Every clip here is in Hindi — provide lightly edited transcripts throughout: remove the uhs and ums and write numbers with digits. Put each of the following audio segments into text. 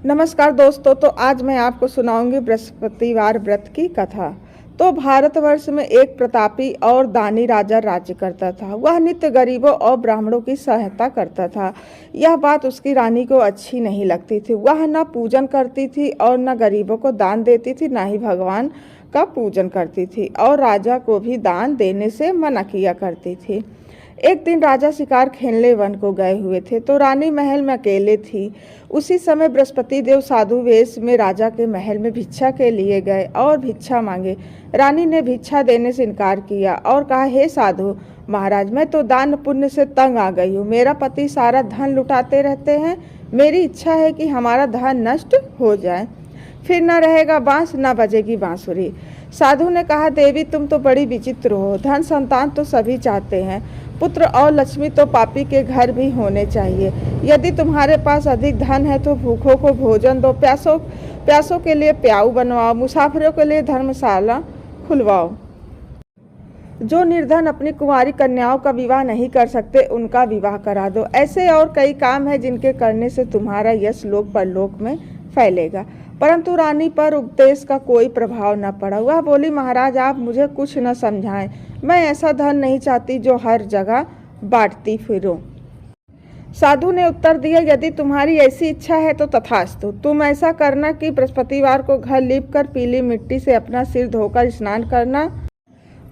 नमस्कार दोस्तों। तो आज मैं आपको सुनाऊंगी बृहस्पतिवार व्रत की कथा। तो भारतवर्ष में एक प्रतापी और दानी राजा राज्य करता था। वह नित्य गरीबों और ब्राह्मणों की सहायता करता था। यह बात उसकी रानी को अच्छी नहीं लगती थी। वह न पूजन करती थी और न गरीबों को दान देती थी, न ही भगवान का पूजन करती थी और राजा को भी दान देने से मना किया करती थी। एक दिन राजा शिकार खेलने वन को गए हुए थे तो रानी महल में अकेले थी। उसी समय बृहस्पति देव साधु वेश में राजा के महल में भिक्षा के लिए गए और भिक्षा मांगे। रानी ने भिक्षा देने से इनकार किया और कहा, हे साधु महाराज, मैं तो दान पुण्य से तंग आ गई हूँ। मेरा पति सारा धन लुटाते रहते हैं। मेरी इच्छा है कि हमारा धन नष्ट हो जाए, फिर न रहेगा बांस न बजेगी बांसुरी। साधु ने कहा, देवी तुम तो बड़ी विचित्र हो। धन संतान तो सभी चाहते हैं, पुत्र और लक्ष्मी तो पापी के घर भी होने चाहिए। यदि तुम्हारे पास अधिक धन है तो भूखों को भोजन दो, प्यासों के लिए प्याऊ बनवाओ, मुसाफिरों के लिए धर्मशाला खुलवाओ। जो निर्धन अपनी कुंवारी कन्याओं का विवाह नहीं कर सकते उनका विवाह करा दो। ऐसे और कई काम है जिनके करने से तुम्हारा यश लोक परलोक में फैलेगा। परंतु रानी पर उपदेश का कोई प्रभाव न पड़ा। वह बोली, महाराज आप मुझे कुछ न समझाएं। मैं ऐसा धन नहीं चाहती जो हर जगह बांटती फिरूं। साधु ने उत्तर दिया, यदि तुम्हारी ऐसी इच्छा है तो तथास्तु। तुम ऐसा करना कि बृहस्पतिवार को घर लीप कर पीली मिट्टी से अपना सिर धोकर स्नान करना,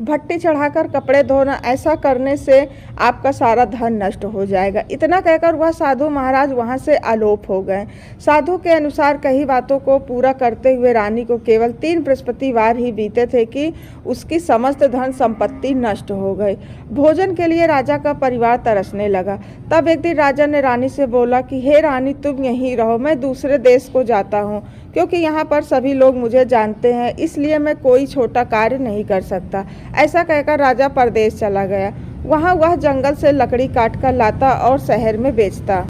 भट्टी चढ़ाकर कपड़े धोना। ऐसा करने से आपका सारा धन नष्ट हो जाएगा। इतना कहकर वह साधु महाराज वहां से आलोप हो गए। साधु के अनुसार कई बातों को पूरा करते हुए रानी को केवल 3 बृहस्पतिवार ही बीते थे कि उसकी समस्त धन संपत्ति नष्ट हो गई। भोजन के लिए राजा का परिवार तरसने लगा। तब एक दिन राजा ने रानी से बोला कि हे रानी, तुम यहीं रहो, मैं दूसरे देश को जाता हूँ, क्योंकि यहाँ पर सभी लोग मुझे जानते हैं, इसलिए मैं कोई छोटा कार्य नहीं कर सकता। ऐसा कहकर राजा परदेश चला गया। वहाँ वह जंगल से लकड़ी काट कर लाता और शहर में बेचता।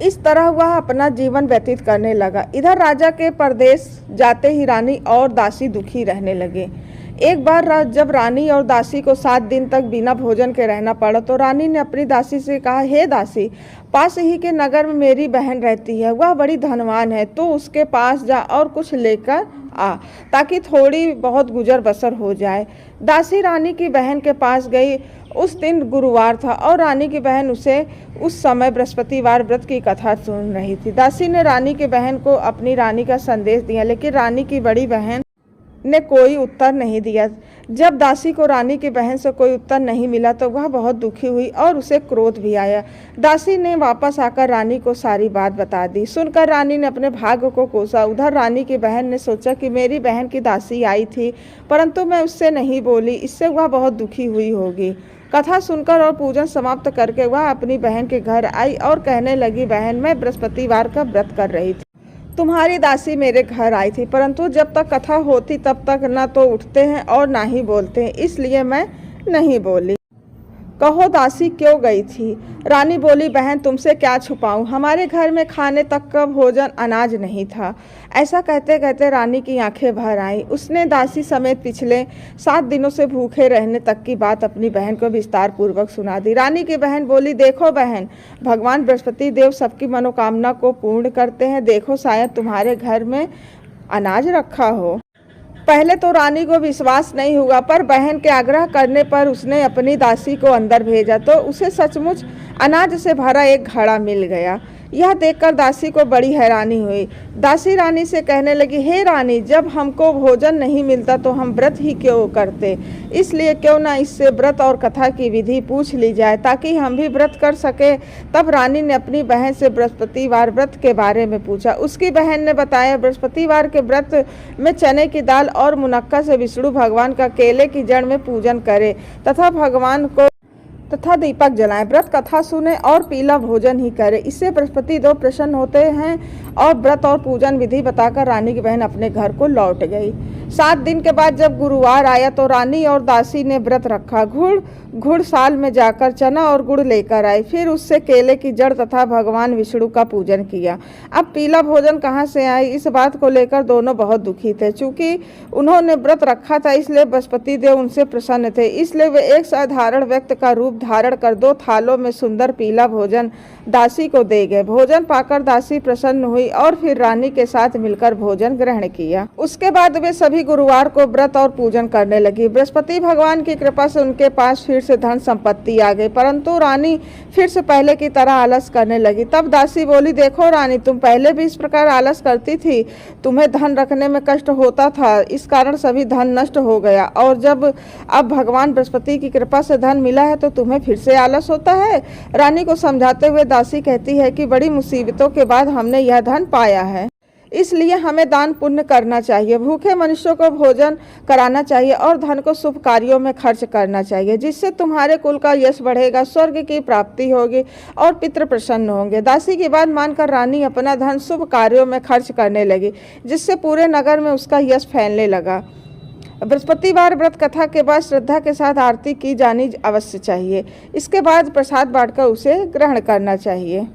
इस तरह वह अपना जीवन व्यतीत करने लगा। इधर राजा के परदेश जाते ही रानी और दासी दुखी रहने लगे। एक बार जब रानी और दासी को 7 दिन तक बिना भोजन के रहना पड़ा तो रानी ने अपनी दासी से कहा, हे दासी, पास ही के नगर में मेरी बहन रहती है, वह बड़ी धनवान है, तो उसके पास जा और कुछ लेकर आ, ताकि थोड़ी बहुत गुजर बसर हो जाए। दासी रानी की बहन के पास गई। उस दिन गुरुवार था और रानी की बहन उसे उस समय बृहस्पतिवार व्रत की कथा सुन रही थी। दासी ने रानी की बहन को अपनी रानी का संदेश दिया, लेकिन रानी की बड़ी बहन ने कोई उत्तर नहीं दिया। जब दासी को रानी की बहन से कोई उत्तर नहीं मिला तो वह बहुत दुखी हुई और उसे क्रोध भी आया। दासी ने वापस आकर रानी को सारी बात बता दी। सुनकर रानी ने अपने भाग्य को कोसा। उधर रानी की बहन ने सोचा कि मेरी बहन की दासी आई थी, परंतु मैं उससे नहीं बोली, इससे वह बहुत दुखी हुई होगी। कथा सुनकर और पूजन समाप्त करके वह अपनी बहन के घर आई और कहने लगी, बहन, मैं बृहस्पतिवार का व्रत कर रही थी। तुम्हारी दासी मेरे घर आई थी, परंतु जब तक कथा होती तब तक न तो उठते हैं और ना ही बोलते हैं, इसलिए मैं नहीं बोली। कहो दासी क्यों गई थी? रानी बोली, बहन तुमसे क्या छुपाऊं, हमारे घर में खाने तक का भोजन अनाज नहीं था। ऐसा कहते कहते रानी की आंखें भर आई। उसने दासी समेत पिछले 7 दिनों से भूखे रहने तक की बात अपनी बहन को विस्तार पूर्वक सुना दी। रानी की बहन बोली, देखो बहन, भगवान बृहस्पति देव सबकी मनोकामना को पूर्ण करते हैं। देखो शायद तुम्हारे घर में अनाज रखा हो। पहले तो रानी को विश्वास नहीं हुआ, पर बहन के आग्रह करने पर उसने अपनी दासी को अंदर भेजा तो उसे सचमुच अनाज से भरा एक घड़ा मिल गया। यह देखकर दासी को बड़ी हैरानी हुई। दासी रानी से कहने लगी, हे रानी, जब हमको भोजन नहीं मिलता तो हम व्रत ही क्यों करते, इसलिए क्यों ना इससे व्रत और कथा की विधि पूछ ली जाए ताकि हम भी व्रत कर सके। तब रानी ने अपनी बहन से बृहस्पतिवार व्रत के बारे में पूछा। उसकी बहन ने बताया, बृहस्पतिवार के व्रत में चने की दाल और मुनक्का से विष्णु भगवान का केले की जड़ में पूजन करे तथा दीपक जलाएं, व्रत कथा सुने और पीला भोजन ही करे। इससे बृहस्पति देव प्रसन्न होते हैं। और व्रत और पूजन विधि बताकर रानी की बहन अपने घर को लौट गई। 7 दिन के बाद जब गुरुवार आया तो रानी और दासी ने व्रत रखा। घुड़साल में जाकर चना और गुड़ लेकर आई, फिर उससे केले की जड़ तथा भगवान विष्णु का पूजन किया। अब पीला भोजन कहाँ से आए, इस बात को लेकर दोनों बहुत दुखी थे। चूंकि उन्होंने व्रत रखा था इसलिए बृहस्पति देव उनसे प्रसन्न थे, इसलिए वे एक साधारण व्यक्ति का रूप धारण कर 2 थालों में सुंदर पीला भोजन दासी को दे गए। भोजन पाकर दासी प्रसन्न हुई और फिर रानी के साथ मिलकर भोजन ग्रहण किया। उसके बाद वे सभी गुरुवार को व्रत और पूजन करने लगी। बृहस्पति भगवान की कृपा से उनके पास फिर से धन संपत्ति आ गई, परंतु रानी फिर से पहले की तरह आलस करने लगी। तब दासी बोली, देखो रानी, तुम पहले भी इस प्रकार आलस करती थी, तुम्हें धन रखने में कष्ट होता था, इस कारण सभी धन नष्ट हो गया, और जब अब भगवान बृहस्पति की कृपा से धन मिला है तो तुम्हें फिर से आलस होता है। रानी को समझाते हुए दासी कहती है कि बड़ी मुसीबतों के बाद हमने यह धन पाया है, इसलिए हमें दान पुण्य करना चाहिए, भूखे मनुष्यों को भोजन कराना चाहिए और धन को शुभ कार्यों में खर्च करना चाहिए, जिससे तुम्हारे कुल का यश बढ़ेगा, स्वर्ग की प्राप्ति होगी और पितृ प्रसन्न होंगे। दासी की बात मानकर रानी अपना धन शुभ कार्यों में खर्च करने लगी, जिससे पूरे नगर में उसका यश फैलने लगा। बृहस्पतिवार व्रत कथा के बाद श्रद्धा के साथ आरती की जानी अवश्य चाहिए। इसके बाद प्रसाद बांटकर उसे ग्रहण करना चाहिए।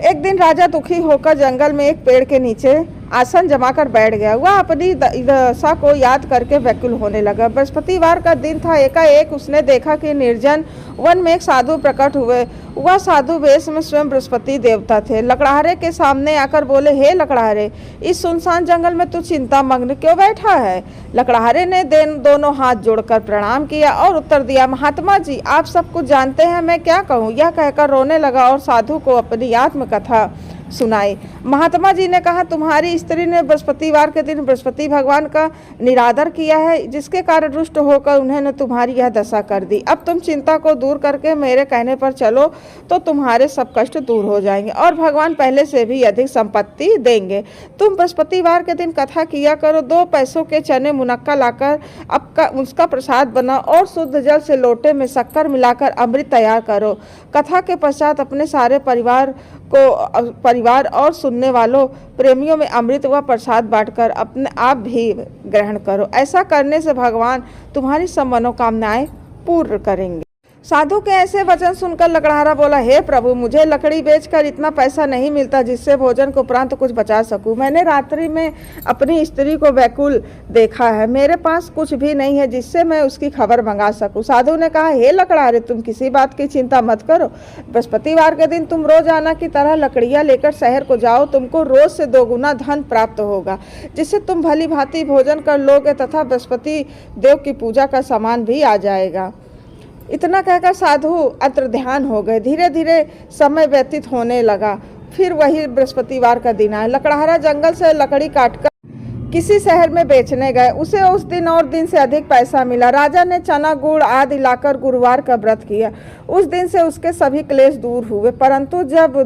एक दिन राजा दुखी होकर जंगल में एक पेड़ के नीचे आसन जमाकर बैठ गया। वह अपनी दशा को याद करके व्याकुल होने लगा। बृहस्पतिवार का दिन था। एकाएक उसने देखा कि निर्जन वन में एक साधु प्रकट हुए। वह साधु वेश में स्वयं बृहस्पति देवता थे। लकड़हारे के सामने आकर बोले, हे लकड़हारे, इस सुनसान जंगल में तू चिंता मग्न क्यों बैठा है? लकड़हारे ने दोनों हाथ जोड़कर प्रणाम किया और उत्तर दिया, महात्मा जी, आप सब कुछ जानते हैं, मैं क्या कहूँ? यह कहकर रोने लगा और साधु को अपनी आत्मकथा सुनाई। महात्मा जी ने कहा, तुम्हारी स्त्री ने बृहस्पतिवार के दिन बृहस्पति भगवान का निरादर किया है, जिसके कारण रुष्ट होकर उन्होंने तुम्हारी यह दशा कर दी। अब तुम चिंता को दूर करके मेरे कहने पर चलो तो तुम्हारे सब कष्ट दूर हो जाएंगे और भगवान पहले से भी अधिक संपत्ति देंगे। तुम बृहस्पतिवार के दिन कथा किया करो, 2 पैसों के चने मुनक्का लाकर उसका प्रसाद बनाओ और शुद्ध जल से लोटे में शक्कर मिलाकर अमृत तैयार करो। कथा के पश्चात अपने सारे परिवार और सुनने वालों प्रेमियों में अमृत व प्रसाद बांटकर अपने आप भी ग्रहण करो। ऐसा करने से भगवान तुम्हारी सब मनोकामनाएं पूर्ण करेंगे। साधु के ऐसे वचन सुनकर लकड़हारा बोला, हे प्रभु, मुझे लकड़ी बेचकर इतना पैसा नहीं मिलता जिससे भोजन को उपरांत कुछ बचा सकूं। मैंने रात्रि में अपनी स्त्री को व्याकुल देखा है, मेरे पास कुछ भी नहीं है जिससे मैं उसकी खबर मंगा सकूं। साधु ने कहा, हे लकड़हारे, तुम किसी बात की चिंता मत करो। बृहस्पतिवार के दिन तुम रोजाना की तरह लकड़ियां लेकर शहर को जाओ, तुमको रोज से 2 गुना धन प्राप्त होगा, जिससे तुम भली भांति भोजन कर लोगे तथा बृहस्पति देव की पूजा का सामान भी आ जाएगा। इतना कहकर साधु अंतर्ध्यान हो गए। धीरे धीरे समय व्यतीत होने लगा। फिर वही बृहस्पतिवार का दिन आया। लकड़हारा जंगल से लकड़ी काटकर किसी शहर में बेचने गए। उसे उस दिन और दिन से अधिक पैसा मिला। राजा ने चना गुड़ आदि लाकर गुरुवार का व्रत किया। उस दिन से उसके सभी क्लेश दूर हुए, परंतु जब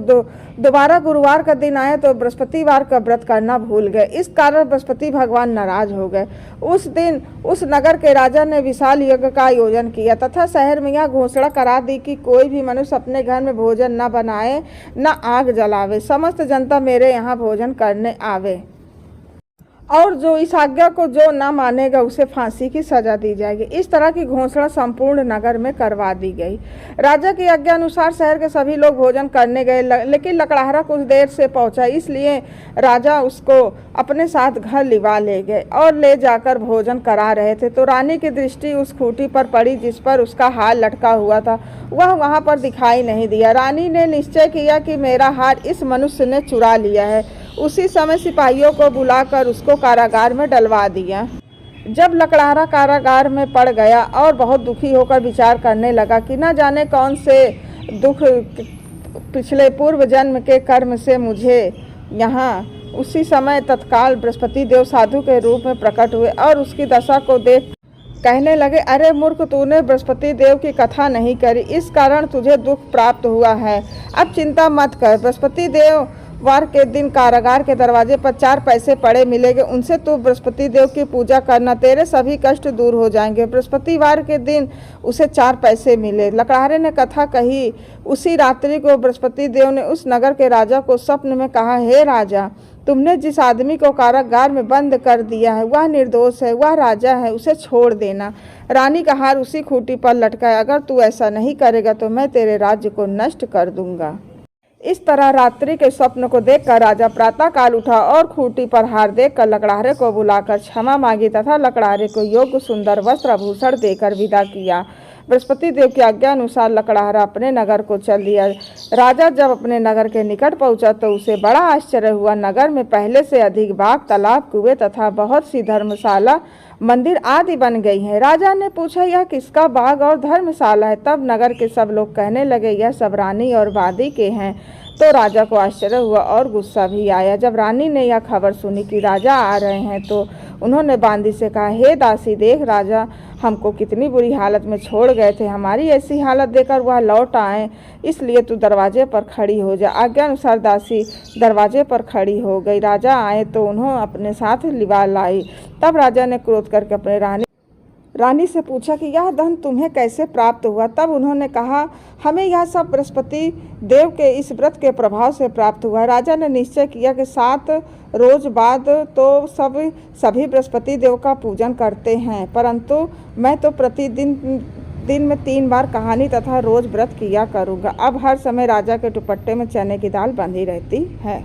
दोबारा गुरुवार का दिन आया तो बृहस्पतिवार का व्रत करना भूल गए। इस कारण बृहस्पति भगवान नाराज हो गए। उस दिन उस नगर के राजा ने विशाल यज्ञ का आयोजन किया तथा शहर में यह घोषणा करा दी कि कोई भी मनुष्य अपने घर में भोजन न बनाए, न आग जलावे, समस्त जनता मेरे यहाँ भोजन करने आवे, और जो इस आज्ञा को जो न मानेगा उसे फांसी की सजा दी जाएगी। इस तरह की घोषणा संपूर्ण नगर में करवा दी गई। राजा की आज्ञा अनुसार शहर के सभी लोग भोजन करने गए, लेकिन लकड़हारा कुछ देर से पहुंचा, इसलिए राजा उसको अपने साथ घर लिवा ले गए और ले जाकर भोजन करा रहे थे तो रानी की दृष्टि उस खूंटी पर पड़ी जिस पर उसका हार लटका हुआ था। वह वहां पर दिखाई नहीं दिया। रानी ने निश्चय किया कि मेरा हार इस मनुष्य ने चुरा लिया है। उसी समय सिपाहियों को बुलाकर उसको कारागार में डलवा दिया। जब लकड़हारा कारागार में पड़ गया और बहुत दुखी होकर विचार करने लगा कि न जाने कौन से दुख पिछले पूर्व जन्म के कर्म से मुझे यहाँ, उसी समय तत्काल बृहस्पति देव साधु के रूप में प्रकट हुए और उसकी दशा को देख कहने लगे, अरे मूर्ख, तूने बृहस्पति देव की कथा नहीं करी, इस कारण तुझे दुख प्राप्त हुआ है। अब चिंता मत कर, बृहस्पति देव वार के दिन कारागार के दरवाजे पर 4 पैसे पड़े मिलेंगे, उनसे तू बृहस्पति देव की पूजा करना, तेरे सभी कष्ट दूर हो जाएंगे। बृहस्पतिवार के दिन उसे 4 पैसे मिले। लकड़हारे ने कथा कही। उसी रात्रि को बृहस्पति देव ने उस नगर के राजा को स्वप्न में कहा, हे राजा, तुमने जिस आदमी को कारागार में बंद कर दिया है वह निर्दोष है, वह राजा है, उसे छोड़ देना। रानी का हार उसी खूंटी पर लटका है, अगर तू ऐसा नहीं करेगा तो मैं तेरे राज्य को नष्ट कर दूंगा। इस तरह रात्रि के स्वप्न को देखकर राजा प्रातः काल उठा और खूंटी पर हार देखकर लकड़हारे को बुलाकर क्षमा मांगी तथा लकड़हारे को योग्य सुंदर वस्त्र आभूषण देकर विदा किया। बृहस्पति देव की आज्ञा अनुसार लकड़हारा अपने नगर को चल दिया। राजा जब अपने नगर के निकट पहुंचा तो उसे बड़ा आश्चर्य हुआ। नगर में पहले से अधिक बाग, तालाब, कुएं तथा बहुत सी धर्मशाला, मंदिर आदि बन गई हैं। राजा ने पूछा, यह किसका बाग और धर्मशाला है? तब नगर के सब लोग कहने लगे, यह सब रानी और वादी के हैं। तो राजा को आश्चर्य हुआ और गुस्सा भी आया। जब रानी ने यह खबर सुनी कि राजा आ रहे हैं तो उन्होंने बांदी से कहा, हे दासी, देख राजा हमको कितनी बुरी हालत में छोड़ गए थे, हमारी ऐसी हालत देखकर वह लौट आए, इसलिए तू दरवाजे पर खड़ी हो जा। आज्ञा अनुसार दासी दरवाजे पर खड़ी हो गई। राजा आए तो उन्होंने अपने साथ लिवा लाई। तब राजा ने क्रोध करके अपने रानी से पूछा कि यह धन तुम्हें कैसे प्राप्त हुआ? तब उन्होंने कहा, हमें यह सब बृहस्पति देव के इस व्रत के प्रभाव से प्राप्त हुआ। राजा ने निश्चय किया कि 7 रोज बाद तो सभी बृहस्पति देव का पूजन करते हैं, परंतु मैं तो प्रतिदिन दिन में 3 बार कहानी तथा रोज व्रत किया करूँगा। अब हर समय राजा के दुपट्टे में चने की दाल बंधी रहती है।